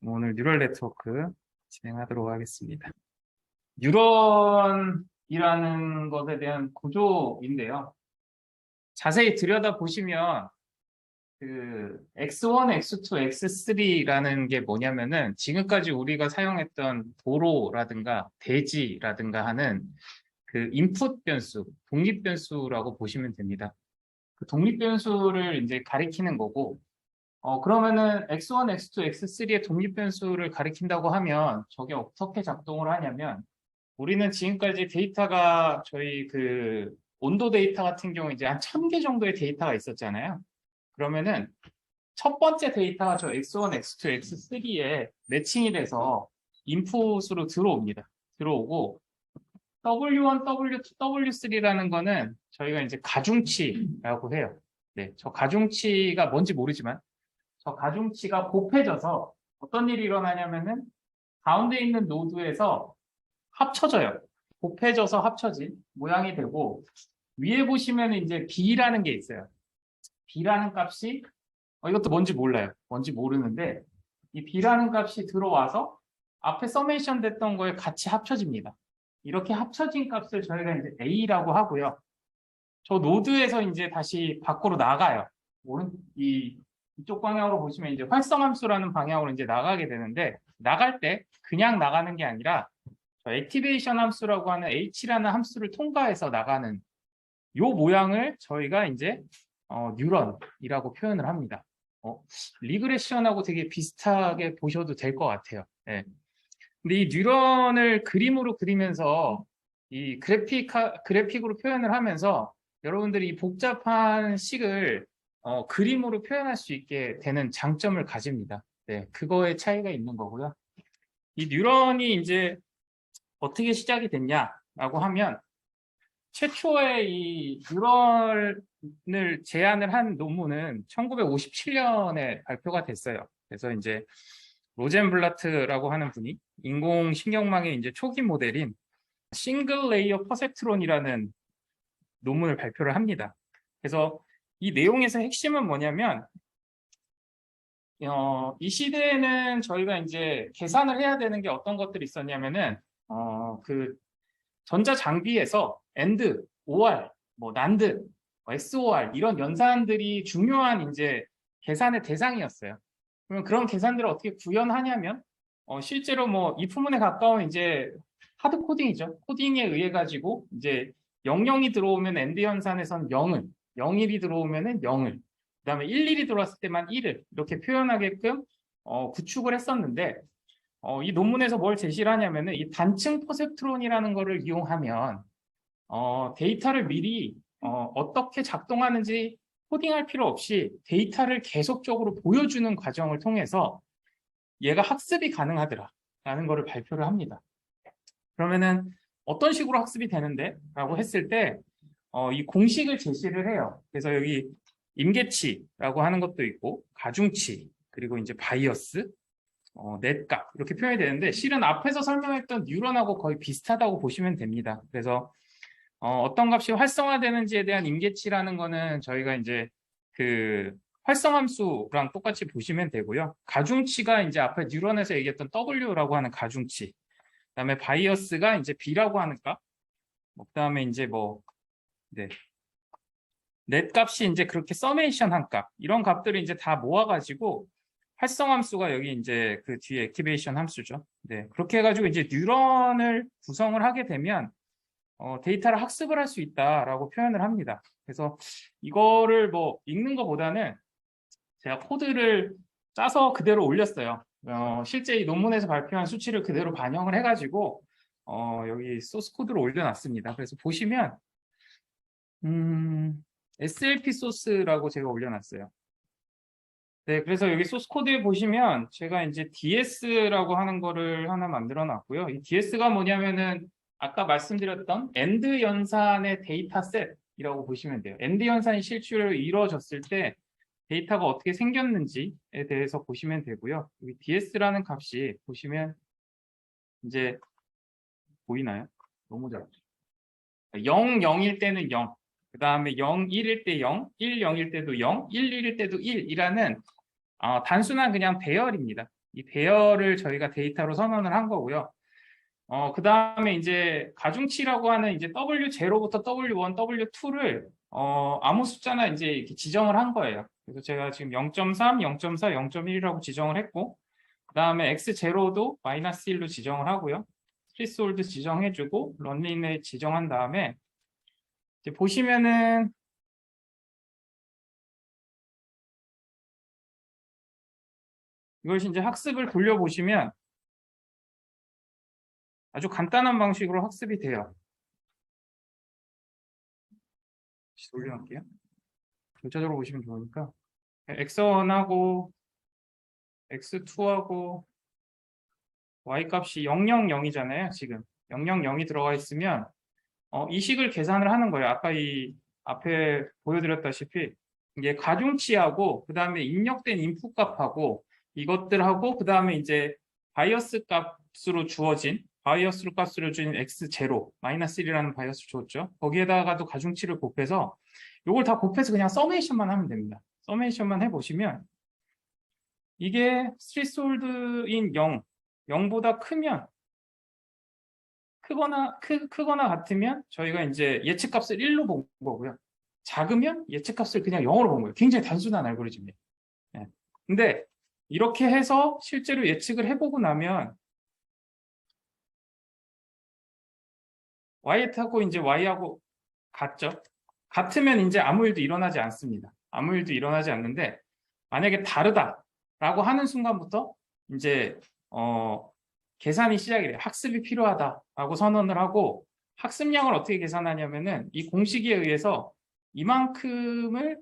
오늘 뉴럴 네트워크 진행하도록 하겠습니다. 뉴런이라는 것에 대한 구조인데요. 자세히 들여다보시면 그 X1, X2, X3라는 게 뭐냐면은 지금까지 우리가 사용했던 도로라든가 대지라든가 하는 그 인풋 변수, 독립 변수라고 보시면 됩니다. 그 독립 변수를 이제 가리키는 거고, 그러면은 X1, X2, X3의 독립 변수를 가리킨다고 하면 저게 어떻게 작동을 하냐면 우리는 지금까지 데이터가 저희 그 온도 데이터 같은 경우 이제 한 1000개 정도의 데이터가 있었잖아요. 그러면은 첫 번째 데이터가 저 X1, X2, X3에 매칭이 돼서 인풋으로 들어옵니다. 들어오고 W1, W2, W3라는 거는 저희가 이제 가중치라고 해요. 네, 저 가중치가 뭔지 모르지만 저 가중치가 곱해져서 어떤 일이 일어나냐면은 가운데 있는 노드에서 합쳐져요. 곱해져서 합쳐진 모양이 되고 위에 보시면 이제 B라는 게 있어요. B라는 값이 이것도 뭔지 몰라요. 뭔지 모르는데 이 B라는 값이 들어와서 앞에 서메이션 됐던 거에 같이 합쳐집니다. 이렇게 합쳐진 값을 저희가 이제 A라고 하고요. 저 노드에서 이제 다시 밖으로 나가요. 이쪽 방향으로 보시면 이제 활성함수라는 방향으로 이제 나가게 되는데 나갈 때 그냥 나가는 게 아니라 저 액티베이션 함수라고 하는 H라는 함수를 통과해서 나가는 요 모양을 저희가 이제 뉴런이라고 표현을 합니다. 리그레션하고 되게 비슷하게 보셔도 될 것 같아요. 네. 근데 이 뉴런을 그림으로 그리면서 이 그래픽으로 표현을 하면서 여러분들이 이 복잡한 식을 그림으로 표현할 수 있게 되는 장점을 가집니다. 네, 그거의 차이가 있는 거고요. 이 뉴런이 이제 어떻게 시작이 됐냐라고 하면 최초의 이 뉴런을 제안을 한 논문은 1957년에 발표가 됐어요. 그래서 이제 로젠블라트라고 하는 분이 인공신경망의 이제 초기 모델인 싱글 레이어 퍼셉트론이라는 논문을 발표를 합니다. 그래서 이 내용에서 핵심은 뭐냐면 이 시대에는 저희가 이제 계산을 해야 되는 게 어떤 것들이 있었냐면은 그 전자 장비에서 AND, OR, 뭐 NAND, XOR 이런 연산들이 중요한 이제 계산의 대상이었어요. 그러면 그런 계산들을 어떻게 구현하냐면 실제로 뭐 이 부분에 가까운 이제 하드 코딩이죠. 코딩에 의해 가지고 이제 00이 들어오면 AND 연산에선 0을, 01이 들어오면은 0을, 그다음에 11이 들어왔을 때만 1을 이렇게 표현하게끔 구축을 했었는데 이 논문에서 뭘 제시를 하냐면은 이 단층 퍼셉트론이라는 거를 이용하면 데이터를 미리 어떻게 작동하는지 코딩할 필요 없이 데이터를 계속적으로 보여주는 과정을 통해서 얘가 학습이 가능하더라라는 거를 발표를 합니다. 그러면은 어떤 식으로 학습이 되는데? 라고 했을 때 이 공식을 제시를 해요. 그래서 여기 임계치라고 하는 것도 있고 가중치, 그리고 이제 바이어스, 넷값 이렇게 표현이 되는데 실은 앞에서 설명했던 뉴런하고 거의 비슷하다고 보시면 됩니다. 그래서 어떤 값이 활성화되는지에 대한 임계치라는 거는 저희가 이제 그 활성함수랑 똑같이 보시면 되고요. 가중치가 이제 앞에 뉴런에서 얘기했던 W라고 하는 가중치, 그다음에 바이어스가 이제 B라고 하는 값, 그다음에 이제 네. 넷 값이 이제 그렇게 서메이션 한 값, 이런 값들을 이제 다 모아가지고 활성함수가 여기 이제 그 뒤에 액티베이션 함수죠. 네, 그렇게 해가지고 이제 뉴런을 구성을 하게 되면 데이터를 학습을 할 수 있다라고 표현을 합니다. 그래서 이거를 뭐 읽는 것보다는 제가 코드를 짜서 그대로 올렸어요. 실제 이 논문에서 발표한 수치를 그대로 반영을 해가지고 여기 소스 코드를 올려놨습니다. 그래서 보시면 SLP 소스라고 제가 올려놨어요. 네, 그래서 여기 소스 코드에 보시면 제가 이제 DS라고 하는 거를 하나 만들어 놨고요. 이 DS가 뭐냐면은 아까 말씀드렸던 AND 연산의 데이터셋이라고 보시면 돼요. AND 연산이 실제로 이루어졌을 때 데이터가 어떻게 생겼는지에 대해서 보시면 되고요. 여기 DS라는 값이 보시면 이제 보이나요? 너무 작죠. 0, 0일 때는 0, 그 다음에 0, 1일 때 0, 1, 0일 때도 0, 1, 1일 때도 1이라는 단순한 그냥 배열입니다. 이 배열을 저희가 데이터로 선언을 한 거고요. 그 다음에 이제 가중치라고 하는 이제 W0부터 W1, W2를 아무 숫자나 이제 이렇게 지정을 한 거예요. 그래서 제가 지금 0.3, 0.4, 0.1이라고 지정을 했고, 그 다음에 X0도 마이너스 1로 지정을 하고요. 스트리스홀드 지정해주고, 런닝레이트 지정한 다음에, 이제 보시면은, 이것이 이제 학습을 돌려보시면, 아주 간단한 방식으로 학습이 돼요. 다시 돌려놓을게요. 전체적으로 보시면 좋으니까. X1하고, X2하고, Y 값이 000이잖아요. 지금 000이 들어가 있으면 이 식을 계산을 하는 거예요. 아까 이 앞에 보여드렸다시피 이게 가중치하고 그 다음에 입력된 인풋 값하고 이것들하고 그 다음에 이제 바이어스 값으로 주어진 바이어스 값으로 주인 X0 마이너스 1이라는 바이어스 줬죠. 거기에다가도 가중치를 곱해서 이걸 다 곱해서 그냥 서메이션만 하면 됩니다. 서메이션만 해보시면 이게 스트리스홀드인 0보다 크면 크거나 같으면 저희가 이제 예측값을 1로 본 거고요. 작으면 예측값을 그냥 0으로 본 거예요. 굉장히 단순한 알고리즘이에요. 네. 근데 이렇게 해서 실제로 예측을 해보고 나면 Y하고 이제 Y하고 같죠. 같으면 이제 아무 일도 일어나지 않습니다. 아무 일도 일어나지 않는데 만약에 다르다라고 하는 순간부터 이제 계산이 시작이 돼요. 학습이 필요하다라고 선언을 하고 학습량을 어떻게 계산하냐면은 이 공식에 의해서 이만큼을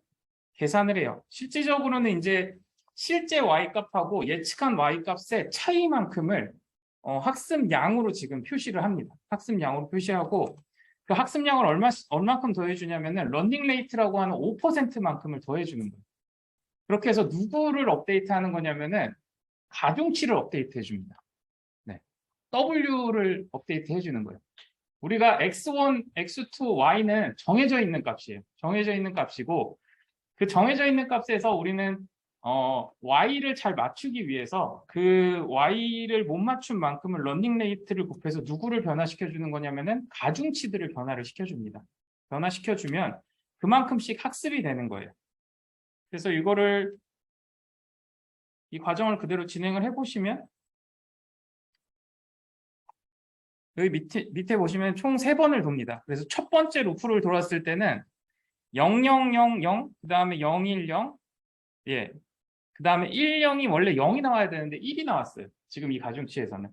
계산을 해요. 실질적으로는 이제 실제 Y 값하고 예측한 Y 값의 차이만큼을 학습량으로 지금 표시를 합니다. 학습량으로 표시하고 그 학습량을 얼마큼 더해주냐면은 러닝 레이트라고 하는 5%만큼을 더해주는 거예요. 그렇게 해서 누구를 업데이트하는 거냐면은 가중치를 업데이트 해줍니다. 네. W를 업데이트 해주는 거예요. 우리가 X1, X2, Y는 정해져 있는 값이에요. 정해져 있는 값이고 그 정해져 있는 값에서 우리는 Y를 잘 맞추기 위해서 그 Y를 못 맞춘 만큼을 러닝 레이트를 곱해서 누구를 변화시켜 주는 거냐면은 가중치들을 변화를 시켜줍니다. 변화시켜주면 그만큼씩 학습이 되는 거예요. 그래서 이 과정을 그대로 진행을 해보시면 여기 밑에 보시면 총 3번을 돕니다. 그래서 첫 번째 루프를 돌았을 때는 0000, 그 다음에 010, 예, 그 다음에 10이 원래 0이 나와야 되는데 1이 나왔어요. 지금 이 가중치에서는.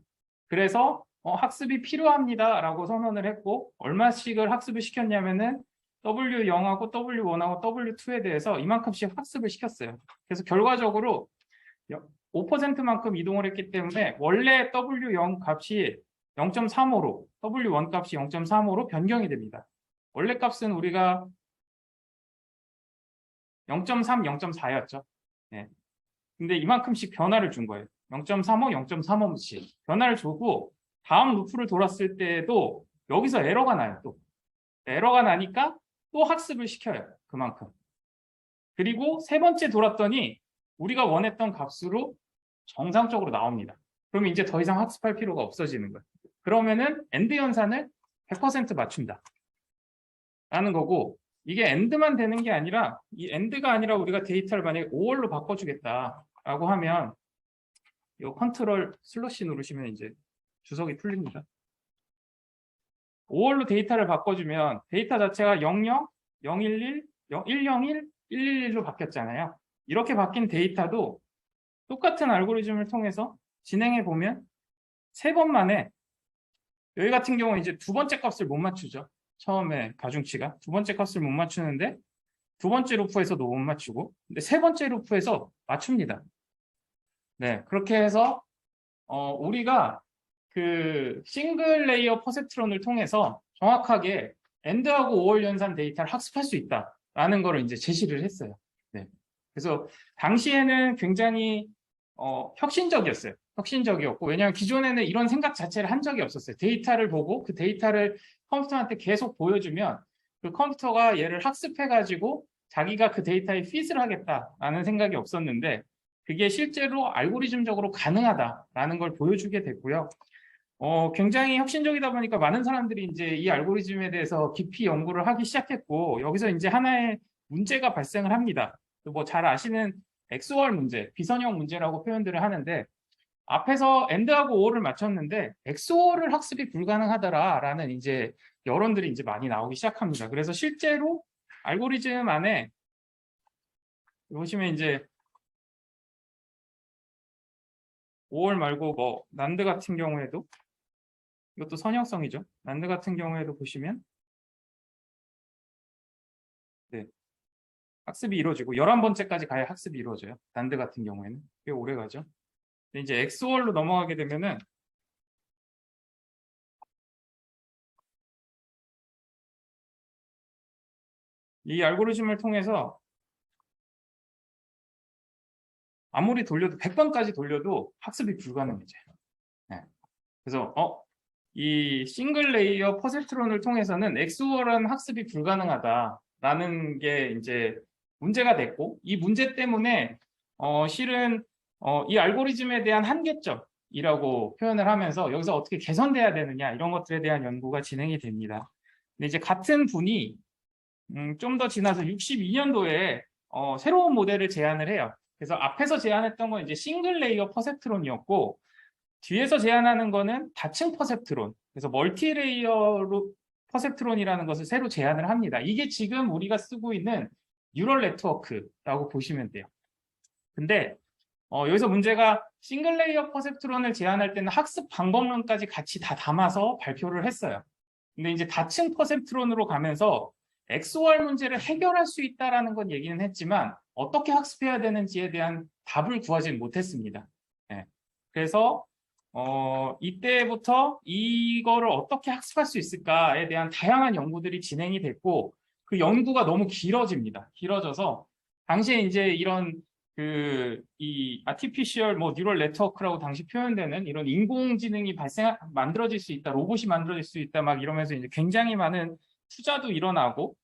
그래서 학습이 필요합니다 라고 선언을 했고 얼마씩을 학습을 시켰냐면은 W0하고 W1하고 W2에 대해서 이만큼씩 학습을 시켰어요. 그래서 결과적으로 5%만큼 이동을 했기 때문에 원래 W0 값이 0.35로 W1 값이 0.35로 변경이 됩니다. 원래 값은 우리가 0.3, 0.4였죠. 네. 근데 이만큼씩 변화를 준 거예요. 0.35, 0.35씩 변화를 주고 다음 루프를 돌았을 때도 여기서 에러가 나요. 또 에러가 나니까 또 학습을 시켜요. 그만큼. 그리고 세 번째 돌았더니 우리가 원했던 값으로 정상적으로 나옵니다. 그러면 이제 더 이상 학습할 필요가 없어지는 거예요. 그러면은 엔드 연산을 100% 맞춘다 라는 거고 이게 엔드만 되는 게 아니라 이 엔드가 아니라 우리가 데이터를 만약에 5월로 바꿔주겠다 라고 하면 이 컨트롤 슬러시 누르시면 이제 주석이 풀립니다. 5월로 데이터를 바꿔주면 데이터 자체가 00, 011, 101, 111로 바뀌었잖아요. 이렇게 바뀐 데이터도 똑같은 알고리즘을 통해서 진행해 보면 3번 만에 여기 같은 경우는 이제 두 번째 값을 못 맞추죠. 처음에 가중치가 두 번째 값을 못 맞추는데 두 번째 루프에서도 못 맞추고 근데 세 번째 루프에서 맞춥니다. 네, 그렇게 해서 우리가 그 싱글 레이어 퍼셉트론을 통해서 정확하게 엔드하고 5월 연산 데이터를 학습할 수 있다라는 거를 이제 제시를 했어요. 네. 그래서 당시에는 굉장히 혁신적이었어요. 혁신적이었고 왜냐하면 기존에는 이런 생각 자체를 한 적이 없었어요. 데이터를 보고 그 데이터를 컴퓨터한테 계속 보여주면 그 컴퓨터가 얘를 학습해가지고 자기가 그 데이터에 핏을 하겠다라는 생각이 없었는데 그게 실제로 알고리즘적으로 가능하다라는 걸 보여주게 됐고요. 굉장히 혁신적이다 보니까 많은 사람들이 이제 이 알고리즘에 대해서 깊이 연구를 하기 시작했고, 여기서 이제 하나의 문제가 발생을 합니다. 뭐 잘 아시는 XOR 문제, 비선형 문제라고 표현들을 하는데, 앞에서 AND하고 OR을 맞췄는데 XOR을 학습이 불가능하더라라는 이제 여론들이 이제 많이 나오기 시작합니다. 그래서 실제로 알고리즘 안에 보시면 이제 OR 말고 뭐 난드 같은 경우에도 이것도 선형성이죠. 난드 같은 경우에도 보시면 네, 학습이 이루어지고 11번째까지 가야 학습이 이루어져요. 난드 같은 경우에는 꽤 오래 가죠. 근데 이제 XOR로 넘어가게 되면은 이 알고리즘을 통해서 아무리 돌려도 100번까지 돌려도 학습이 불가능해져요. 네. 그래서 이 싱글 레이어 퍼셉트론을 통해서는 XOR은 학습이 불가능하다라는 게 이제 문제가 됐고, 이 문제 때문에 실은 이 알고리즘에 대한 한계점이라고 표현을 하면서 여기서 어떻게 개선돼야 되느냐 이런 것들에 대한 연구가 진행이 됩니다. 근데 이제 같은 분이 좀 더 지나서 62년도에 새로운 모델을 제안을 해요. 그래서 앞에서 제안했던 건 이제 싱글 레이어 퍼셉트론이었고, 뒤에서 제안하는 거는 다층 퍼셉트론, 그래서 멀티 레이어로 퍼셉트론이라는 것을 새로 제안을 합니다. 이게 지금 우리가 쓰고 있는 뉴럴 네트워크라고 보시면 돼요. 근데 여기서 문제가 싱글 레이어 퍼셉트론을 제안할 때는 학습 방법론까지 같이 다 담아서 발표를 했어요. 근데 이제 다층 퍼셉트론으로 가면서 XOR 문제를 해결할 수 있다라는 건 얘기는 했지만 어떻게 학습해야 되는지에 대한 답을 구하지는 못했습니다. 네. 그래서 이때부터 이거를 어떻게 학습할 수 있을까에 대한 다양한 연구들이 진행이 됐고, 그 연구가 너무 길어집니다. 길어져서 당시에 이제 이런 이 artificial 뭐 neural network라고 당시 표현되는 이런 인공지능이 만들어질 수 있다, 로봇이 만들어질 수 있다 막 이러면서 이제 굉장히 많은 투자도 일어나고,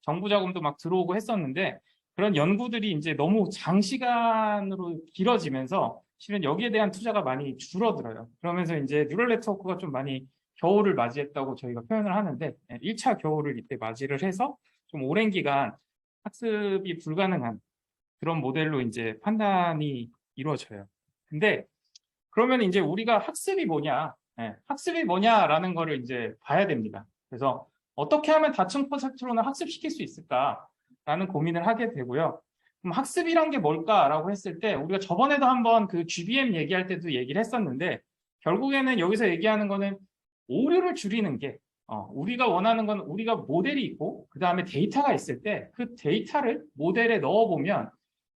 정부 자금도 막 들어오고 했었는데, 그런 연구들이 이제 너무 장시간으로 길어지면서 실은 여기에 대한 투자가 많이 줄어들어요. 그러면서 이제 뉴럴 네트워크가 좀 많이 겨울을 맞이했다고 저희가 표현을 하는데, 1차 겨울을 이때 맞이를 해서 좀 오랜 기간 학습이 불가능한 그런 모델로 이제 판단이 이루어져요. 근데 그러면 이제 우리가 학습이 뭐냐, 학습이 뭐냐라는 거를 이제 봐야 됩니다. 그래서 어떻게 하면 다층 퍼셉트론을 학습시킬 수 있을까라는 고민을 하게 되고요. 그럼 학습이란 게 뭘까라고 했을 때 우리가 저번에도 한번 그 GBM 얘기할 때도 얘기를 했었는데, 결국에는 여기서 얘기하는 거는 오류를 줄이는 게, 우리가 원하는 건 우리가 모델이 있고 그 다음에 데이터가 있을 때 그 데이터를 모델에 넣어보면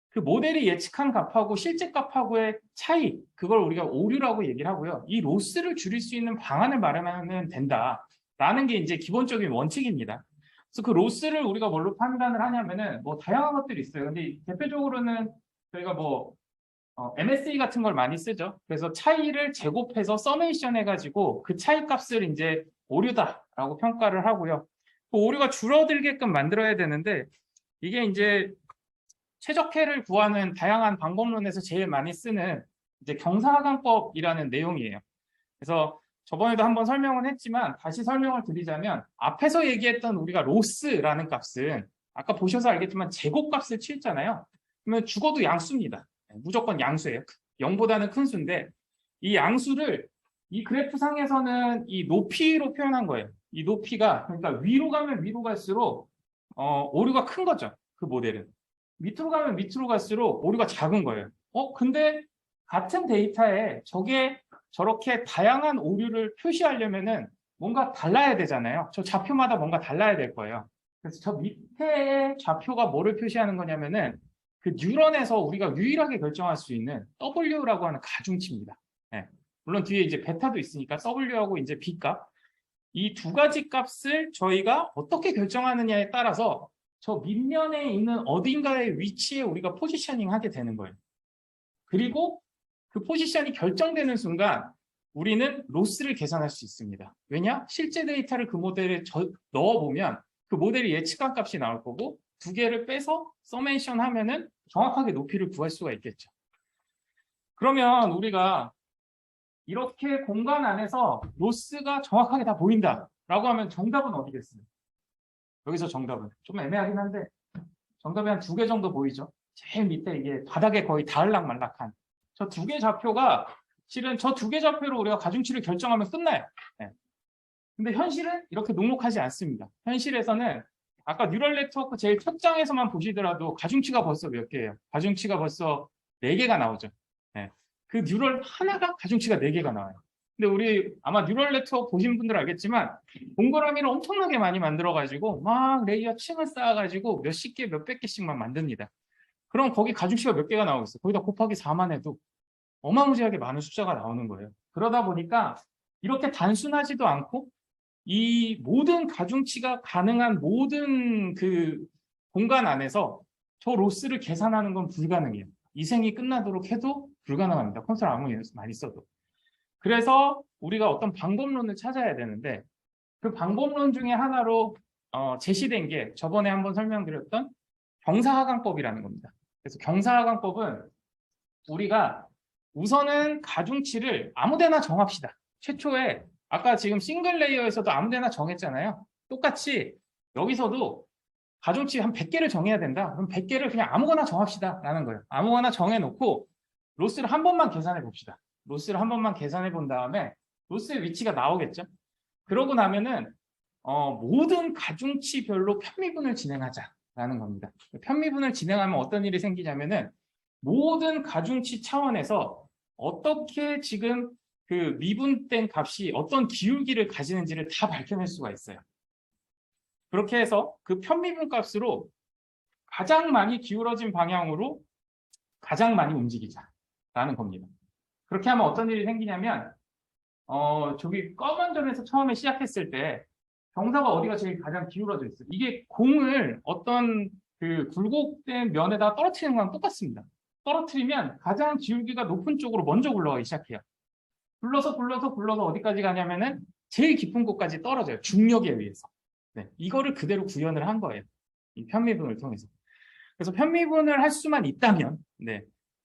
그 모델이 예측한 값하고 실제 값하고의 차이, 그걸 우리가 오류라고 얘기를 하고요. 이 로스를 줄일 수 있는 방안을 마련하면 된다라는 게 이제 기본적인 원칙입니다. 그래서 그 로스를 우리가 뭘로 판단을 하냐면은 뭐 다양한 것들이 있어요. 근데 대표적으로는 저희가 뭐 MSE 같은 걸 많이 쓰죠. 그래서 차이를 제곱해서 서메이션 해가지고 그 차이 값을 이제 오류다라고 평가를 하고요. 그 오류가 줄어들게끔 만들어야 되는데, 이게 이제 최적해를 구하는 다양한 방법론에서 제일 많이 쓰는 이제 경사하강법이라는 내용이에요. 그래서 저번에도 한번 설명을 했지만 다시 설명을 드리자면, 앞에서 얘기했던 우리가 로스라는 값은 아까 보셔서 알겠지만 제곱값을 치잖아요. 그러면 죽어도 양수입니다. 무조건 양수예요. 0보다는 큰 수인데, 이 양수를 이 그래프 상에서는 이 높이로 표현한 거예요. 이 높이가 그러니까 위로 가면 위로 갈수록 오류가 큰 거죠. 그 모델은. 밑으로 가면 밑으로 갈수록 오류가 작은 거예요. 근데 같은 데이터에 저렇게 다양한 오류를 표시하려면은 뭔가 달라야 되잖아요. 저 좌표마다 뭔가 달라야 될 거예요. 그래서 저 밑에 좌표가 뭐를 표시하는 거냐면은 그 뉴런에서 우리가 유일하게 결정할 수 있는 W라고 하는 가중치입니다. 네. 물론 뒤에 이제 베타도 있으니까 W하고 이제 B 값, 이 두 가지 값을 저희가 어떻게 결정하느냐에 따라서 저 밑면에 있는 어딘가의 위치에 우리가 포지셔닝 하게 되는 거예요. 그리고 그 포지션이 결정되는 순간 우리는 로스를 계산할 수 있습니다. 왜냐? 실제 데이터를 그 모델에 넣어보면 그 모델이 예측한 값이 나올 거고, 두 개를 빼서 서메이션 하면은 정확하게 높이를 구할 수가 있겠죠. 그러면 우리가 이렇게 공간 안에서 로스가 정확하게 다 보인다라고 하면 정답은 어디겠어요? 여기서 정답은 좀 애매하긴 한데 정답이 한 2개 정도 보이죠? 제일 밑에 이게 바닥에 거의 닿을락말락한 저 2개 좌표가 실은 저 2개 좌표로 우리가 가중치를 결정하면 끝나요. 네. 근데 현실은 이렇게 녹록하지 않습니다. 현실에서는 아까 뉴럴 네트워크 제일 첫 장에서만 보시더라도 가중치가 벌써 몇 개예요? 가중치가 벌써 4개가 나오죠. 네. 그 뉴럴 하나가 가중치가 4개가 나와요. 근데 우리 아마 뉴럴 네트워크 보신 분들 알겠지만 동그라미를 엄청나게 많이 만들어가지고 막 레이어 층을 쌓아가지고 몇십 개, 몇백 개씩만 만듭니다. 그럼 거기 가중치가 몇 개가 나오겠어요? 거기다 곱하기 4만 해도 어마무지하게 많은 숫자가 나오는 거예요. 그러다 보니까 이렇게 단순하지도 않고 이 모든 가중치가 가능한 모든 그 공간 안에서 저 로스를 계산하는 건 불가능해요. 이생이 끝나도록 해도 불가능합니다. 콘솔 아무리 많이 써도. 그래서 우리가 어떤 방법론을 찾아야 되는데 그 방법론 중에 하나로 제시된 게 저번에 한번 설명드렸던 경사하강법이라는 겁니다. 그래서 경사하강법은 우리가 우선은 가중치를 아무데나 정합시다. 최초에 아까 지금 싱글 레이어에서도 아무데나 정했잖아요. 똑같이 여기서도 가중치 한 100개를 정해야 된다. 그럼 100개를 그냥 아무거나 정합시다 라는 거예요. 아무거나 정해놓고 로스를 한 번만 계산해 봅시다. 로스를 한 번만 계산해 본 다음에 로스의 위치가 나오겠죠. 그러고 나면은 모든 가중치별로 편미분을 진행하자라는 겁니다. 편미분을 진행하면 어떤 일이 생기냐면은 모든 가중치 차원에서 어떻게 지금 그 미분된 값이 어떤 기울기를 가지는지를 다 밝혀낼 수가 있어요. 그렇게 해서 그 편미분 값으로 가장 많이 기울어진 방향으로 가장 많이 움직이자라는 겁니다. 그렇게 하면 어떤 일이 생기냐면 저기 검은 점에서 처음에 시작했을 때 경사가 어디가 제일 가장 기울어져 있어요. 이게 공을 어떤 그 굴곡된 면에다 떨어뜨리는 거랑 똑같습니다. 떨어뜨리면 가장 기울기가 높은 쪽으로 먼저 굴러가기 시작해요. 굴러서 어디까지 가냐면은 제일 깊은 곳까지 떨어져요. 중력에 의해서. 네, 이거를 그대로 구현을 한 거예요. 이 편미분을 통해서. 그래서 편미분을 할 수만 있다면 네,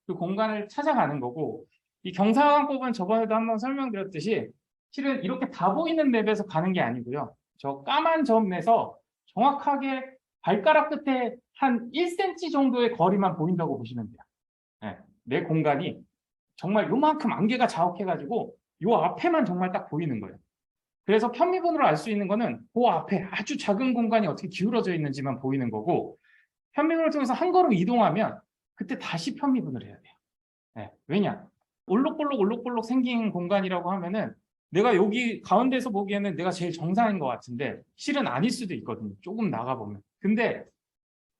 그 공간을 찾아가는 거고 이 경사관법은 저번에도 한번 설명드렸듯이 실은 이렇게 다 보이는 맵에서 가는 게 아니고요. 저 까만 점에서 정확하게 발가락 끝에 한 1cm 정도의 거리만 보인다고 보시면 돼요. 네, 내 공간이 정말 요만큼 안개가 자욱해가지고 요 앞에만 정말 딱 보이는 거예요. 그래서 편미분으로 알 수 있는 거는 그 앞에 아주 작은 공간이 어떻게 기울어져 있는지만 보이는 거고 편미분을 통해서 한 걸음 이동하면 그때 다시 편미분을 해야 돼요. 네, 왜냐? 올록볼록 생긴 공간이라고 하면은 내가 여기 가운데서 보기에는 내가 제일 정상인 것 같은데 실은 아닐 수도 있거든요. 조금 나가보면. 근데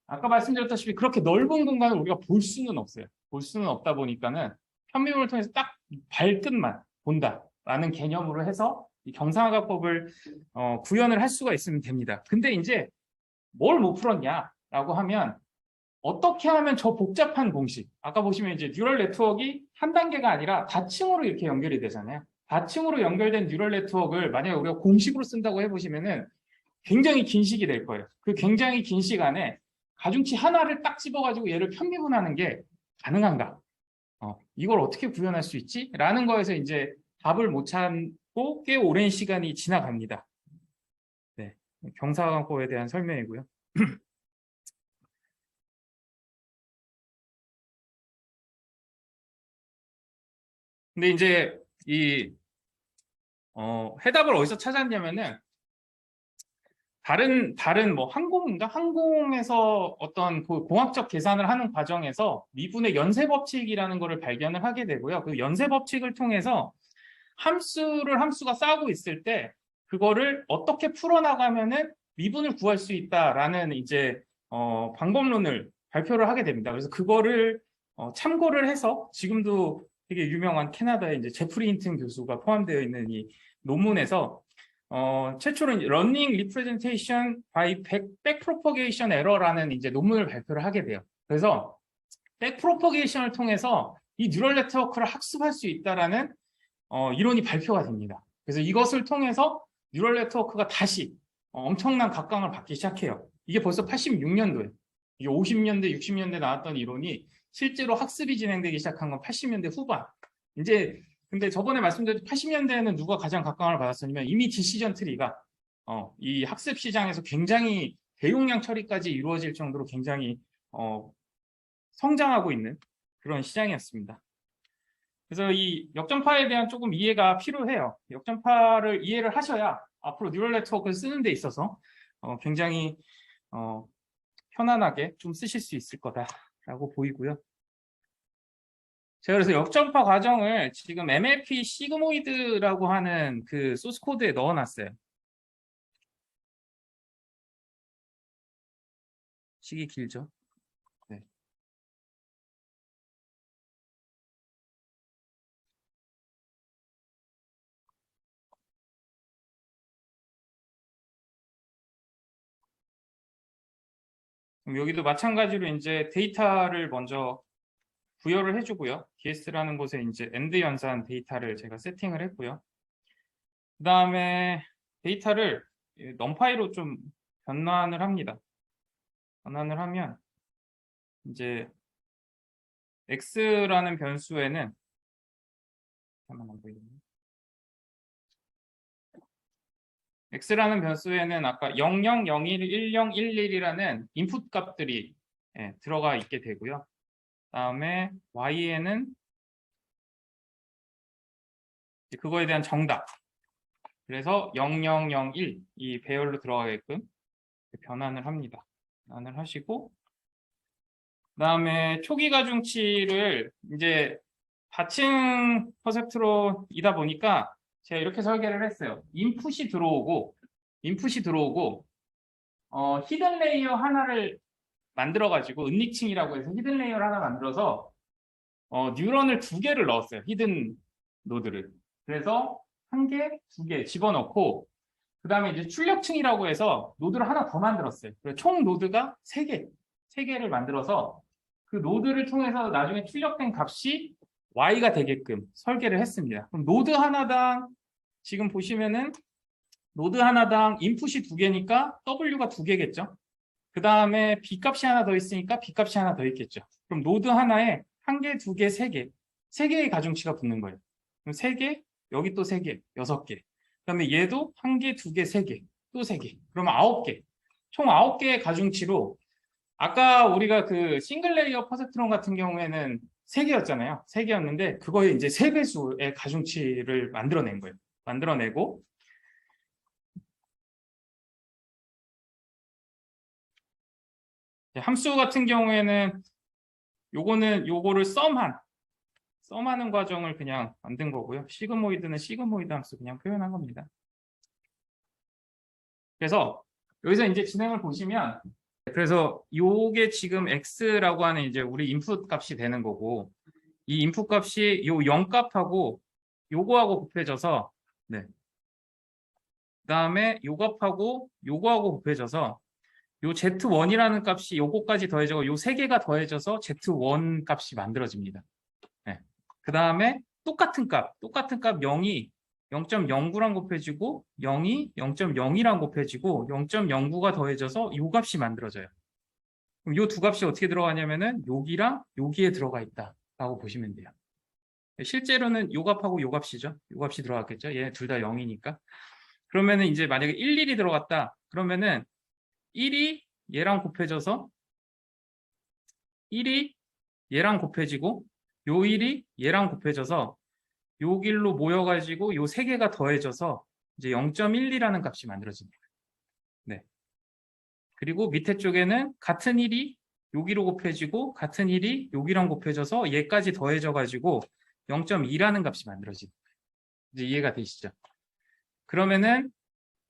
아까 말씀드렸다시피 그렇게 넓은 공간을 우리가 볼 수는 없어요. 볼 수는 없다 보니까는 편미분을 통해서 딱 발끝만 본다라는 개념으로 해서 이 경사각법을 구현을 할 수가 있으면 됩니다. 근데 이제 뭘 못 풀었냐라고 하면 어떻게 하면 저 복잡한 공식 아까 보시면 이제 뉴럴 네트워크가 한 단계가 아니라 다층으로 이렇게 연결이 되잖아요. 다층으로 연결된 뉴럴 네트워크를 만약에 우리가 공식으로 쓴다고 해보시면은 굉장히 긴 시기 될 거예요. 그 굉장히 긴 시간에 가중치 하나를 딱 집어가지고 얘를 편미분하는 게 가능한가? 이걸 어떻게 구현할 수 있지? 라는 거에서 이제 답을 못 찾고 꽤 오랜 시간이 지나갑니다. 네, 경사관법에 대한 설명이고요. 근데 이제 이 해답을 어디서 찾았냐면은 다른 뭐 항공에서 어떤 그 공학적 계산을 하는 과정에서 미분의 연쇄 법칙이라는 것을 발견을 하게 되고요. 그 연쇄 법칙을 통해서 함수가 쌓고 있을 때 그거를 어떻게 풀어나가면은 미분을 구할 수 있다라는 이제 방법론을 발표를 하게 됩니다. 그래서 그거를 참고를 해서 지금도 되게 유명한 캐나다의 이제 제프리 힌튼 교수가 포함되어 있는 이 논문에서 최초로 Running Representation by Backpropagation Error라는 이제 논문을 발표를 하게 돼요. 그래서 백프로퍼게이션을 통해서 이 뉴럴 네트워크를 학습할 수 있다라는 이론이 발표가 됩니다. 그래서 이것을 통해서 뉴럴 네트워크가 다시 엄청난 각광을 받기 시작해요. 이게 벌써 86년도에 이게 50년대, 60년대 나왔던 이론이 실제로 학습이 진행되기 시작한 건 80년대 후반. 이제 근데 저번에 말씀드린 80년대에는 누가 가장 각광을 받았었냐면 이미 디시전 트리가 이 학습 시장에서 굉장히 대용량 처리까지 이루어질 정도로 굉장히 성장하고 있는 그런 시장이었습니다. 그래서 이 역전파에 대한 조금 이해가 필요해요. 역전파를 이해를 하셔야 앞으로 뉴럴 네트워크를 쓰는 데 있어서 굉장히 편안하게 좀 쓰실 수 있을 거다라고 보이고요. 제가 그래서 역전파 과정을 지금 MLP 시그모이드라고 하는 그 소스 코드에 넣어놨어요. 식이 길죠? 네. 그럼 여기도 마찬가지로 이제 데이터를 먼저 부여를 해주고요. DS라는 곳에 이제 엔드 연산 데이터를 제가 세팅을 했고요. 그 다음에 데이터를 넘파이로 좀 변환을 합니다. 변환을 하면 이제 x라는 변수에는 잠깐만 보이겠네요. x라는 변수에는 아까 00, 01, 10, 11이라는 인풋 값들이 들어가 있게 되고요. 다음에 y에는 그거에 대한 정답. 그래서 0001 이 배열로 들어가게끔 변환을 합니다. 변환을 하시고 그다음에 초기 가중치를 이제 다층 퍼셉트론이다 보니까 제가 이렇게 설계를 했어요. 인풋이 들어오고 히든 레이어 하나를 만들어 가지고 은닉층이라고 해서 히든 레이어를 하나 만들어서 뉴런을 2개를 넣었어요. 히든 노드를. 그래서 1개, 2개 집어넣고 그 다음에 이제 출력층이라고 해서 노드를 하나 더 만들었어요. 그래서 총 노드가 3개를 만들어서 그 노드를 통해서 나중에 출력된 값이 y가 되게끔 설계를 했습니다. 그럼 노드 하나당 지금 보시면은 노드 하나당 인풋이 2개니까 w가 2개겠죠. 그 다음에 b값이 하나 더 있으니까 b값이 하나 더 있겠죠. 그럼 노드 하나에 1개, 2개, 3개 3개의 가중치가 붙는 거예요. 그럼 3개, 여기 또 3개, 6개. 그 다음에 얘도 1개, 2개, 3개, 또 3개. 그러면 9개. 총 9개의 가중치로 아까 우리가 그 싱글 레이어 퍼셉트론 같은 경우에는 3개였잖아요. 3개였는데 그거에 이제 3배수의 가중치를 만들어낸 거예요. 만들어내고 함수 같은 경우에는 요거를 썸하는 과정을 그냥 만든 거고요. 시그모이드는 시그모이드 함수 그냥 표현한 겁니다. 그래서 여기서 이제 진행을 보시면 그래서 요게 지금 x라고 하는 이제 우리 인풋 값이 되는 거고 이 인풋 값이 요 0값하고 요거하고 곱해져서 그다음에 요 값하고 요거하고 곱해져서 요 z1이라는 값이 요거까지 더해져서 요 3개가 더해져서 z1 값이 만들어집니다. 그 다음에 똑같은 값 0이 0.09랑 곱해지고 0이 0.02랑 곱해지고 0.09가 더해져서 요 값이 만들어져요. 그럼 요 2값이 어떻게 들어가냐면은 여기랑 여기에 들어가 있다라고 보시면 돼요. 실제로는 요 값하고 요 값이죠. 요 값이 들어갔겠죠. 얘 둘 다 0이니까. 그러면은 이제 만약에 11이 들어갔다. 그러면은 1이 얘랑 곱해져서 1이 얘랑 곱해지고 요 1이 얘랑 곱해져서 요 길로 모여가지고 요 3개가 더해져서 이제 0.12라는 값이 만들어집니다. 네. 그리고 밑에 쪽에는 같은 1이 여기로 곱해지고 같은 1이 여기랑 곱해져서 얘까지 더해져가지고 0.2라는 값이 만들어집니다. 이제 이해가 되시죠? 그러면은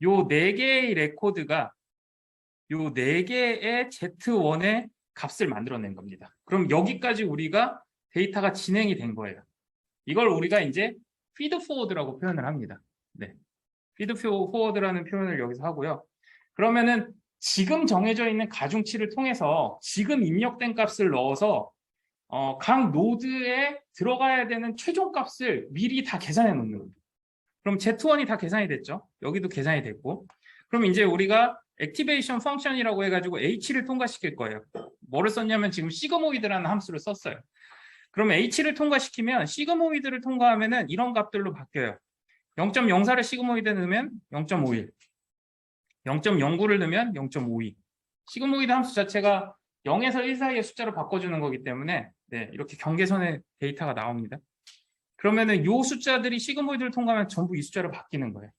요 4개의 레코드가 요 4개의 Z1의 값을 만들어낸 겁니다. 그럼 여기까지 우리가 데이터가 진행이 된 거예요. 이걸 우리가 이제 피드 포워드라고 표현을 합니다. 네. 피드 포워드라는 표현을 여기서 하고요. 그러면은 지금 정해져 있는 가중치를 통해서 지금 입력된 값을 넣어서 각 노드에 들어가야 되는 최종 값을 미리 다 계산해 놓는 거예요. 그럼 Z1이 다 계산이 됐죠. 여기도 계산이 됐고 그럼 이제 우리가 액티베이션 펑션이라고 해가지고 H를 통과시킬 거예요. 뭐를 썼냐면 지금 시그모이드라는 함수를 썼어요. 그럼 H를 통과시키면 시그모이드를 통과하면은 이런 값들로 바뀌어요. 0.04를 시그모이드에 넣으면 0.51, 0.09를 넣으면 0.52. 시그모이드 함수 자체가 0에서 1 사이의 숫자로 바꿔주는 거기 때문에 네, 이렇게 경계선의 데이터가 나옵니다. 그러면은 요 숫자들이 시그모이드를 통과하면 전부 이 숫자로 바뀌는 거예요.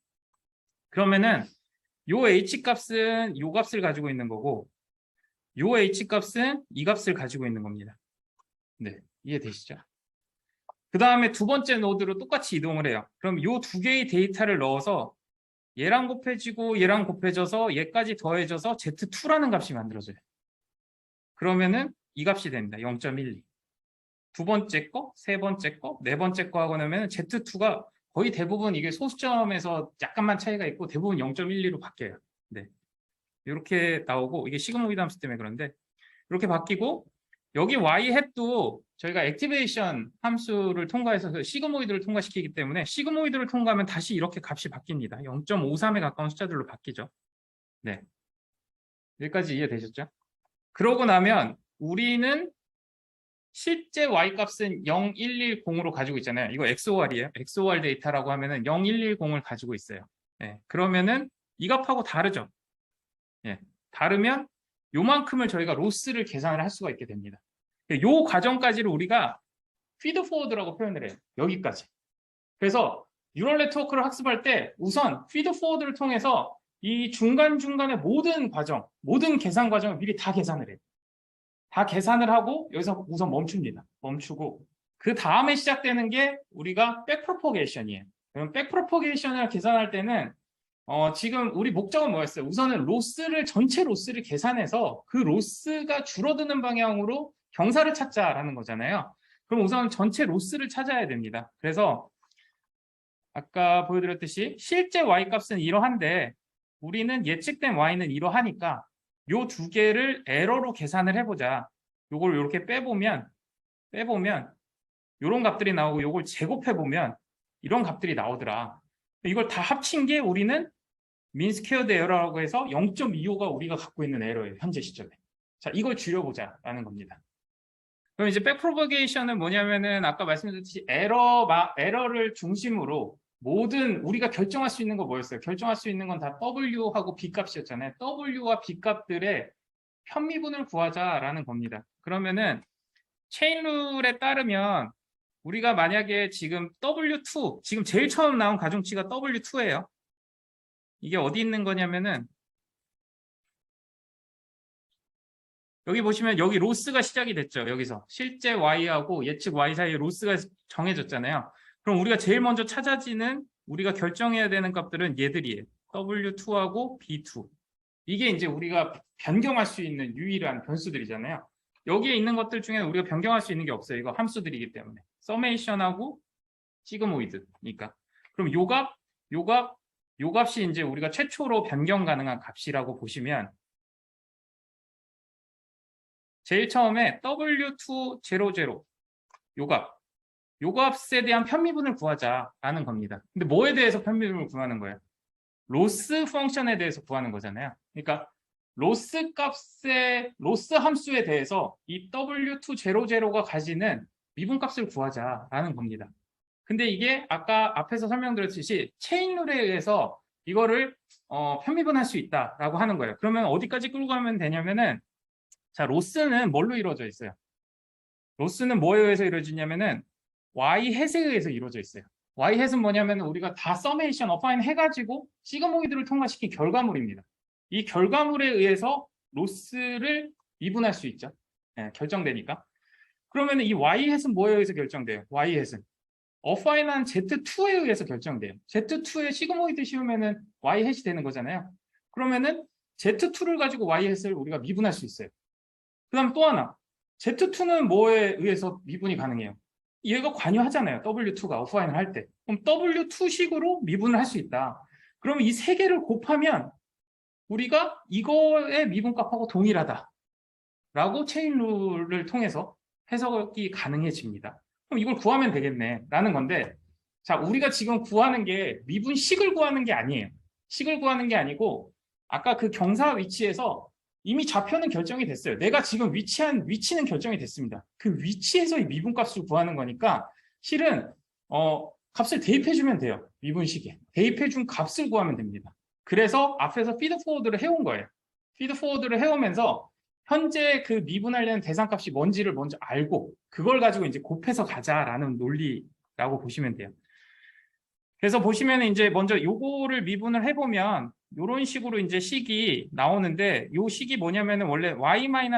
그러면은 요 H 값은 요 값을 가지고 있는 거고 요 H 값은 이 값을 가지고 있는 겁니다. 네, 이해되시죠? 그 다음에 두 번째 노드로 똑같이 이동을 해요. 그럼 요 두 개의 데이터를 넣어서 얘랑 곱해지고 얘랑 곱해져서 얘까지 더해져서 Z2라는 값이 만들어져요. 그러면은 이 값이 됩니다. 0.12. 두 번째 거, 세 번째 거, 네 번째 거 하고 나면 Z2가 거의 대부분 이게 소수점에서 약간만 차이가 있고 대부분 0.12로 바뀌어요. 네. 이렇게 나오고 이게 시그모이드 함수 때문에 그런데 이렇게 바뀌고 여기 y 햇도 저희가 액티베이션 함수를 통과해서 시그모이드를 통과시키기 때문에 시그모이드를 통과하면 다시 이렇게 값이 바뀝니다. 0.53에 가까운 숫자들로 바뀌죠. 네. 여기까지 이해되셨죠? 그러고 나면 우리는 실제 y-값은 0110으로 가지고 있잖아요. 이거 XOR이에요. XOR 데이터라고 하면은 0110을 가지고 있어요. 네. 그러면은 이 값하고 다르죠. 예. 다르면 요만큼을 저희가 로스를 계산을 할 수가 있게 됩니다. 요 과정까지를 우리가 피드 포워드라고 표현을 해요. 여기까지. 그래서 뉴럴 네트워크를 학습할 때 우선 피드 포워드를 통해서 이 중간중간의 모든 과정, 모든 계산 과정을 미리 다 계산을 해요. 다 계산을 하고 여기서 우선 멈춥니다. 멈추고 그 다음에 시작되는 게 우리가 백프로포게이션이에요. 그럼 백프로포게이션을 계산할 때는 지금 우리 목적은 뭐였어요? 우선은 전체 로스를 계산해서 그 로스가 줄어드는 방향으로 경사를 찾자라는 거잖아요. 그럼 우선 전체 로스를 찾아야 됩니다. 그래서 아까 보여드렸듯이 실제 y-값은 이러한데 우리는 예측된 y는 이러하니까 요 두 개를 에러로 계산을 해보자. 요걸 이렇게 빼보면 이런 값들이 나오고 요걸 제곱해보면 이런 값들이 나오더라. 이걸 다 합친 게 우리는 민스퀘어드 에러라고 해서 0.25가 우리가 갖고 있는 에러예요. 현재 시점에. 자, 이걸 줄여보자라는 겁니다. 그럼 이제 백프로퍼게이션은 뭐냐면은 아까 말씀드렸듯이 에러를 중심으로 모든 우리가 결정할 수 있는 거 뭐였어요? 결정할 수 있는 건 다 W하고 B 값이었잖아요. W와 B 값들의 편미분을 구하자라는 겁니다. 그러면은 체인 룰에 따르면 우리가 만약에 지금 W2, 지금 제일 처음 나온 가중치가 W2예요. 이게 어디 있는 거냐면은 여기 보시면 여기 로스가 시작이 됐죠. 여기서 실제 y하고 예측 y 사이에 로스가 정해졌잖아요. 그럼 우리가 제일 먼저 찾아지는 우리가 결정해야 되는 값들은 얘들이에요. W2하고 B2. 이게 이제 우리가 변경할 수 있는 유일한 변수들이잖아요. 여기에 있는 것들 중에 우리가 변경할 수 있는 게 없어요. 이거 함수들이기 때문에. 서메이션하고 시그모이드니까. 그럼 요 값이 이제 우리가 최초로 변경 가능한 값이라고 보시면 제일 처음에 W200 요 값에 대한 편미분을 구하자라는 겁니다. 근데 뭐에 대해서 편미분을 구하는 거예요? 로스 펑션에 대해서 구하는 거잖아요. 그러니까 로스 함수에 대해서 이 W200가 가지는 미분값을 구하자라는 겁니다. 근데 이게 아까 앞에서 설명드렸듯이 체인 룰에 의해서 이거를 편미분할 수 있다라고 하는 거예요. 그러면 어디까지 끌고 가면 되냐면은 자, 로스는 뭘로 이루어져 있어요? 로스는 뭐에 의해서 이루어지냐면은 y-햇에 의해서 이루어져 있어요. y-햇은 뭐냐면 우리가 다 서메이션 어파인 해가지고 시그모이드를 통과시킨 결과물입니다. 이 결과물에 의해서 로스를 미분할 수 있죠. 네, 결정되니까. 그러면 이 y-햇은 뭐에 의해서 결정돼요? y-햇은 어파인한 Z2에 의해서 결정돼요. Z2에 시그모이드 씌우면은 y-햇이 되는 거잖아요. 그러면은 Z2를 가지고 y-햇을 우리가 미분할 수 있어요. 그 다음 또 하나 Z2는 뭐에 의해서 미분이 가능해요? 얘가 관여하잖아요. W2가 어파인을 할 때. 그럼 W2식으로 미분을 할 수 있다. 그러면 이 세 개를 곱하면 우리가 이거의 미분값하고 동일하다 라고 체인 룰을 통해서 해석이 가능해집니다. 그럼 이걸 구하면 되겠네 라는 건데 자, 우리가 지금 구하는 게 미분식을 구하는 게 아니에요. 식을 구하는 게 아니고 아까 그 경사 위치에서 이미 좌표는 결정이 됐어요. 내가 지금 위치한 위치는 결정이 됐습니다. 그 위치에서 이 미분값을 구하는 거니까 실은 값을 대입해주면 돼요. 미분식에. 대입해준 값을 구하면 됩니다. 그래서 앞에서 피드포워드를 해온 거예요. 피드포워드를 해오면서 현재 그 미분하려는 대상값이 뭔지를 먼저 알고 그걸 가지고 이제 곱해서 가자라는 논리라고 보시면 돼요. 그래서 보시면 이제 먼저 요거를 미분을 해보면 이런 식으로 이제 식이 나오는데 요 식이 뭐냐면은 원래 y-y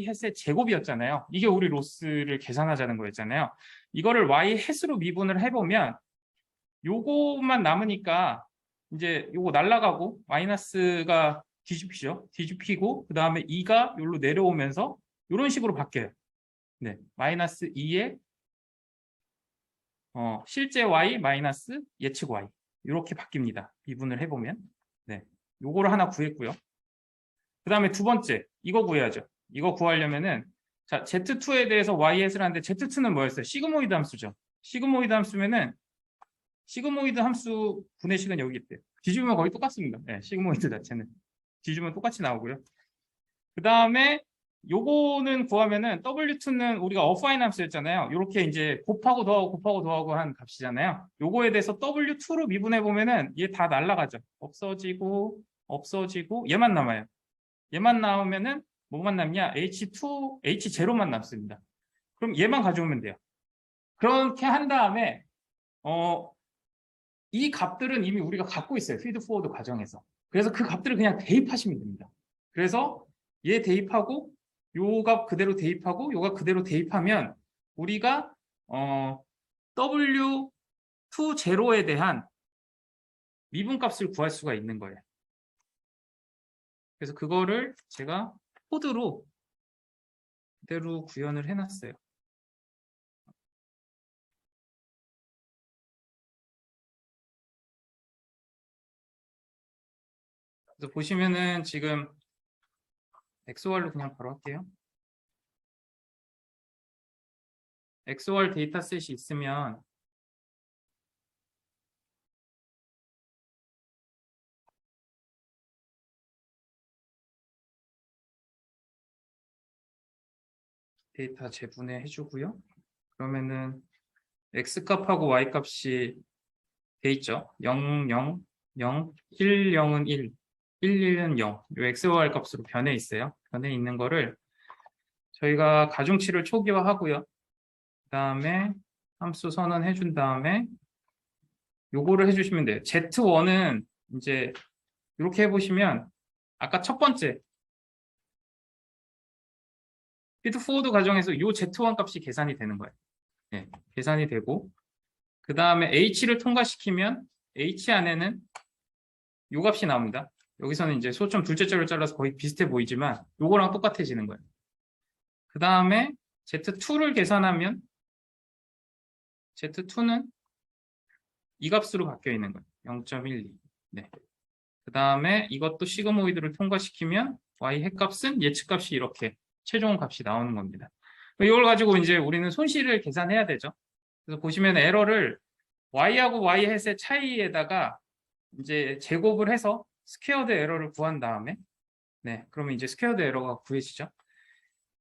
햇의 제곱이었잖아요. 이게 우리 로스를 계산하자는 거였잖아요. 이거를 y 햇으로 미분을 해보면 요거만 남으니까 이제 요거 날라가고 마이너스가 뒤집히죠. 뒤집히고 그 다음에 2가 여기로 내려오면서 이런 식으로 바뀌어요. 네, 마이너스 2에 실제 y 마이너스 예측 y 이렇게 바뀝니다. 미분을 해보면 네, 요거를 하나 구했고요. 그 다음에 두 번째 이거 구해야죠. 이거 구하려면은 자 z2에 대해서 y-를 하는데 z2는 뭐였어요? 시그모이드 함수죠. 시그모이드 함수면은 시그모이드 함수 분의 식은 여기 있대요. 뒤집으면 거의 똑같습니다. 네, 시그모이드 자체는 뒤집으면 똑같이 나오고요. 그 다음에 요거는 구하면은 W2는 우리가 어파인 함수였잖아요. 이렇게 이제 곱하고 더하고 한 값이잖아요. 요거에 대해서 W2로 미분해 보면은 얘 다 날라가죠. 없어지고 얘만 남아요. 얘만 나오면은 뭐만 남냐? H0만 남습니다. 그럼 얘만 가져오면 돼요. 그렇게 한 다음에 이 값들은 이미 우리가 갖고 있어요. 피드포워드 과정에서. 그래서 그 값들을 그냥 대입하시면 됩니다. 그래서 얘 대입하고 요 값 그대로 대입하고 요 값 그대로 대입하면 우리가 W2 제로에 대한 미분값을 구할 수가 있는 거예요. 그래서 그거를 제가 코드로 그대로 구현을 해놨어요. 그래서 보시면은 지금 XOR로 그냥 바로 할게요. XOR 데이터셋이 있으면 데이터 재분해 해주고요. 그러면은 X값하고 Y값이 돼 있죠. 0, 0, 0, 1, 0은 1, 1, 1은 0. 요 XOR 값으로 변해 있어요. 변해 있는 거를 저희가 가중치를 초기화하고요. 그 다음에 함수 선언해 준 다음에 요거를 해주시면 돼요. Z1은 이제 이렇게 해보시면 아까 첫 번째 피드포워드 과정에서 요 Z1 값이 계산이 되는 거예요. 네, 계산이 되고 그 다음에 H를 통과시키면 H 안에는 요 값이 나옵니다. 여기서는 이제 소점 둘째 자를 잘라서 거의 비슷해 보이지만 요거랑 똑같아지는 거예요. 그 다음에 Z2를 계산하면 Z2는 이 값으로 바뀌어 있는 거예요. 0.12. 네. 그 다음에 이것도 시그모이드를 통과시키면 Y 핵값은 예측값이 이렇게 최종 값이 나오는 겁니다. 이걸 가지고 이제 우리는 손실을 계산해야 되죠. 그래서 보시면 에러를 Y하고 Y 햇의 차이에다가 이제 제곱을 해서 스퀘어드 에러를 구한 다음에 네, 그러면 이제 스퀘어드 에러가 구해지죠.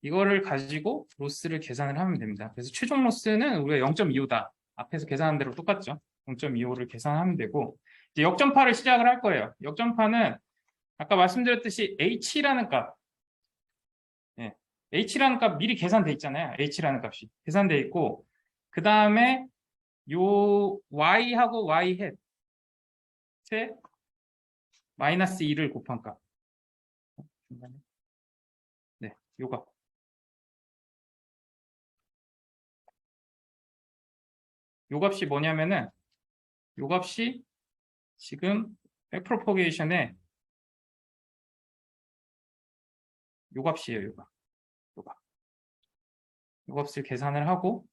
이거를 가지고 로스를 계산을 하면 됩니다. 그래서 최종 로스는 우리가 0.25다. 앞에서 계산한 대로 똑같죠. 0.25를 계산하면 되고 이제 역전파를 시작을 할 거예요. 역전파는 아까 말씀드렸듯이 H라는 값 네, H라는 값 미리 계산돼 있잖아요. H라는 값이 계산돼 있고 그 다음에 요 Y하고 Y 햇의 마이너스 2를 곱한 값 네, 요 값. 요 값이 뭐냐면은 요 값이 지금 백프로포게이션의 요 값이에요. 요 값. 요 값. 요 값을 계산을 하고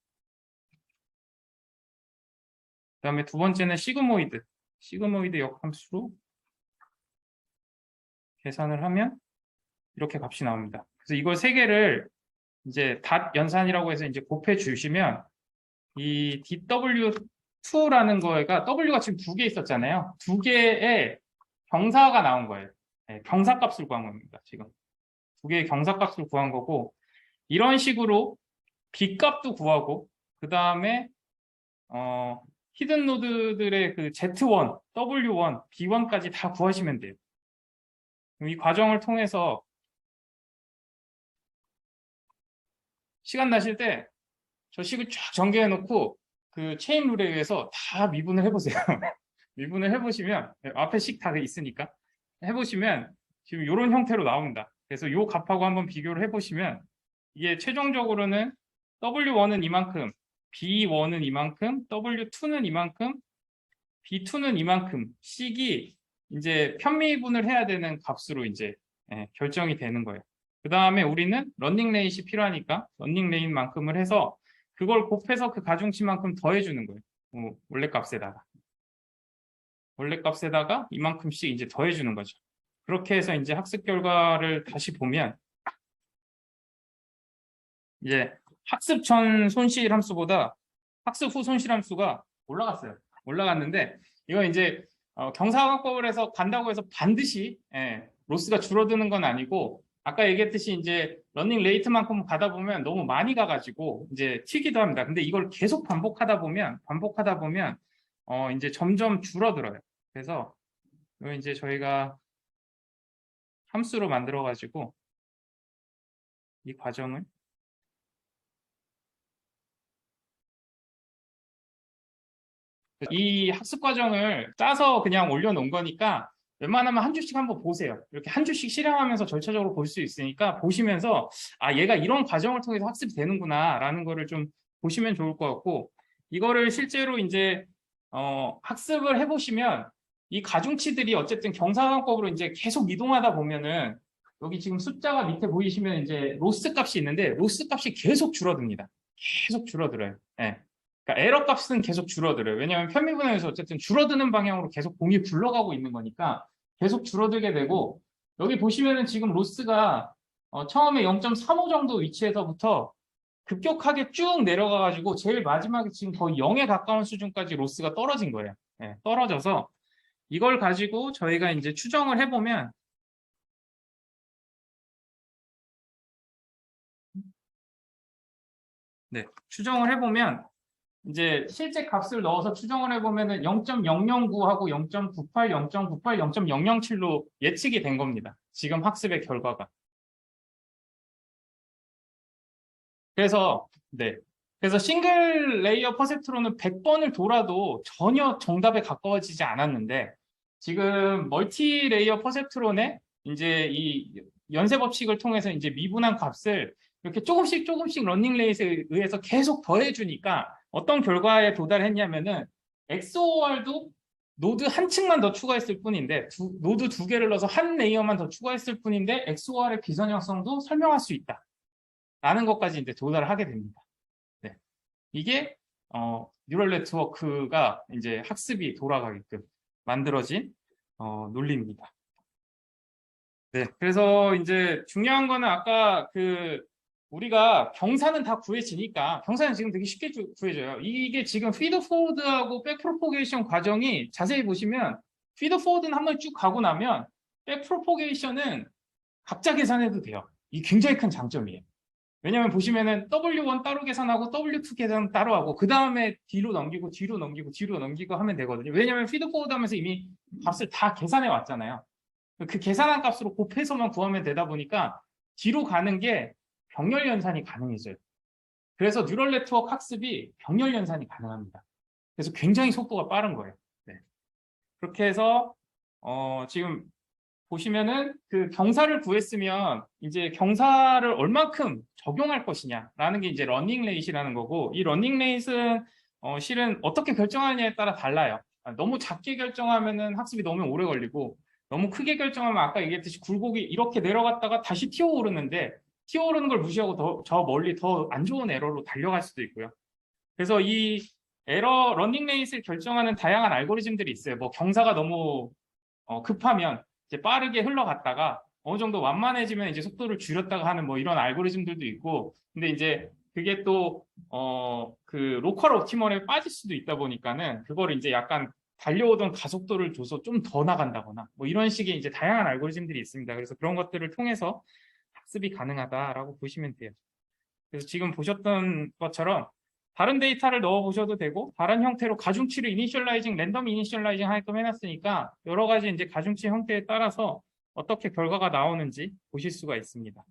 그 다음에 두 번째는 시그모이드 역함수로 계산을 하면 이렇게 값이 나옵니다. 그래서 이걸 세 개를 이제 닷 연산이라고 해서 이제 곱해 주시면 이 DW2라는 거가 W가 지금 두 개 있었잖아요. 두 개의 경사가 나온 거예요. 네, 경사값을 구한 겁니다. 지금 두 개의 경사값을 구한 거고, 이런 식으로 B값도 구하고, 그 다음에 히든 노드들의 그 Z1, W1, B1까지 다 구하시면 돼요. 이 과정을 통해서 시간 나실 때 저 식을 쫙 전개해 놓고 그 체인 룰에 의해서 다 미분을 해보세요. 미분을 해보시면 앞에 식 다 있으니까 해보시면 지금 이런 형태로 나옵니다. 그래서 이 값하고 한번 비교를 해보시면 이게 최종적으로는 W1은 이만큼, B1은 이만큼, W2는 이만큼, B2는 이만큼 식이 이제 편미분을 해야 되는 값으로 이제 결정이 되는 거예요. 그 다음에 우리는 러닝 레잇이 필요하니까 러닝 레잇만큼을 해서 그걸 곱해서 그 가중치만큼 더해주는 거예요. 원래 값에다가 이만큼씩 이제 더해주는 거죠. 그렇게 해서 이제 학습 결과를 다시 보면 이제 학습 전 손실 함수보다 학습 후 손실 함수가 올라갔어요. 올라갔는데 이거 이제 경사관법을 해서 간다고 해서 반드시 로스가 줄어드는 건 아니고, 아까 얘기했듯이 이제 러닝 레이트만큼 가다 보면 너무 많이 가가지고 이제 튀기도 합니다. 근데 이걸 계속 반복하다 보면 이제 점점 줄어들어요. 그래서 이거 이제 저희가 함수로 만들어가지고 이 과정을 이 학습 과정을 짜서 그냥 올려놓은 거니까 웬만하면 한 주씩 한번 보세요. 이렇게 한 주씩 실행하면서 절차적으로 볼 수 있으니까 보시면서 아, 얘가 이런 과정을 통해서 학습이 되는구나 라는 거를 좀 보시면 좋을 것 같고, 이거를 실제로 이제 학습을 해보시면 이 가중치들이 어쨌든 경사관법으로 이제 계속 이동하다 보면은 여기 지금 숫자가 밑에 보이시면 이제 로스 값이 있는데 로스 값이 계속 줄어듭니다. 계속 줄어들어요. 네. 그러니까 에러 값은 계속 줄어들어요. 왜냐하면 편미분해에서 어쨌든 줄어드는 방향으로 계속 공이 굴러가고 있는 거니까 계속 줄어들게 되고, 여기 보시면은 지금 로스가 처음에 0.35 정도 위치에서부터 급격하게 쭉 내려가가지고 제일 마지막에 지금 거의 0에 가까운 수준까지 로스가 떨어진 거예요. 네, 떨어져서 이걸 가지고 저희가 이제 추정을 해보면 추정을 해보면 이제 실제 값을 넣어서 추정을 해보면은 0.009하고 0.98, 0.98, 0.007로 예측이 된 겁니다. 지금 학습의 결과가. 그래서 싱글 레이어 퍼셉트로는 100번을 돌아도 전혀 정답에 가까워지지 않았는데, 지금 멀티 레이어 퍼셉트론에 이제 이 연쇄 법칙을 통해서 이제 미분한 값을 이렇게 조금씩 러닝 레이스에 의해서 계속 더해주니까 어떤 결과에 도달했냐면은 XOR도 노드 한 층만 더 추가했을 뿐인데, 노드 두 개를 넣어서 한 레이어만 더 추가했을 뿐인데 XOR의 비선형성도 설명할 수 있다 라는 것까지 이제 도달을 하게 됩니다. 네. 이게 뉴럴 네트워크가 이제 학습이 돌아가게끔 만들어진 논리입니다. 네, 그래서 이제 중요한 거는 아까 우리가 경사는 다 구해지니까, 경사는 지금 되게 쉽게 구해져요. 이게 지금 피드 포워드하고 백 프로포게이션 과정이 자세히 보시면 피드 포워드는 한번 쭉 가고 나면 백 프로포게이션은 각자 계산해도 돼요. 이게 굉장히 큰 장점이에요. 왜냐면 보시면은 W1 따로 계산하고 W2 계산 따로 하고 그 다음에 뒤로 넘기고 하면 되거든요. 왜냐면 피드 포워드 하면서 이미 값을 다 계산해 왔잖아요. 그 계산한 값으로 곱해서만 구하면 되다 보니까 뒤로 가는 게 병렬 연산이 가능해져요. 그래서 뉴럴 네트워크 학습이 병렬 연산이 가능합니다. 그래서 굉장히 속도가 빠른 거예요. 네. 그렇게 해서 지금 보시면은 그 경사를 구했으면 이제 경사를 얼만큼 적용할 것이냐라는 게 이제 러닝 레이트라는 거고, 이 러닝 레이트는 실은 어떻게 결정하느냐에 따라 달라요. 너무 작게 결정하면은 학습이 너무 오래 걸리고, 너무 크게 결정하면 아까 얘기했듯이 굴곡이 이렇게 내려갔다가 다시 튀어오르는데, 튀어오르는 걸 무시하고 저 멀리 더 안 좋은 에러로 달려갈 수도 있고요. 그래서 이 러닝 레이트를 결정하는 다양한 알고리즘들이 있어요. 뭐 경사가 너무 급하면 이제 빠르게 흘러갔다가 어느 정도 완만해지면 이제 속도를 줄였다가 하는 뭐 이런 알고리즘들도 있고, 근데 이제 그게 또 그 로컬 옵티멀에 빠질 수도 있다 보니까는 그거를 이제 약간 달려오던 가속도를 줘서 좀 더 나간다거나 뭐 이런 식의 이제 다양한 알고리즘들이 있습니다. 그래서 그런 것들을 통해서 학습이 가능하다라고 보시면 돼요. 그래서 지금 보셨던 것처럼 다른 데이터를 넣어 보셔도 되고 다른 형태로 가중치를 이니셜라이징, 랜덤 이니셜라이징 하게끔 해놨으니까 여러 가지 이제 가중치 형태에 따라서 어떻게 결과가 나오는지 보실 수가 있습니다.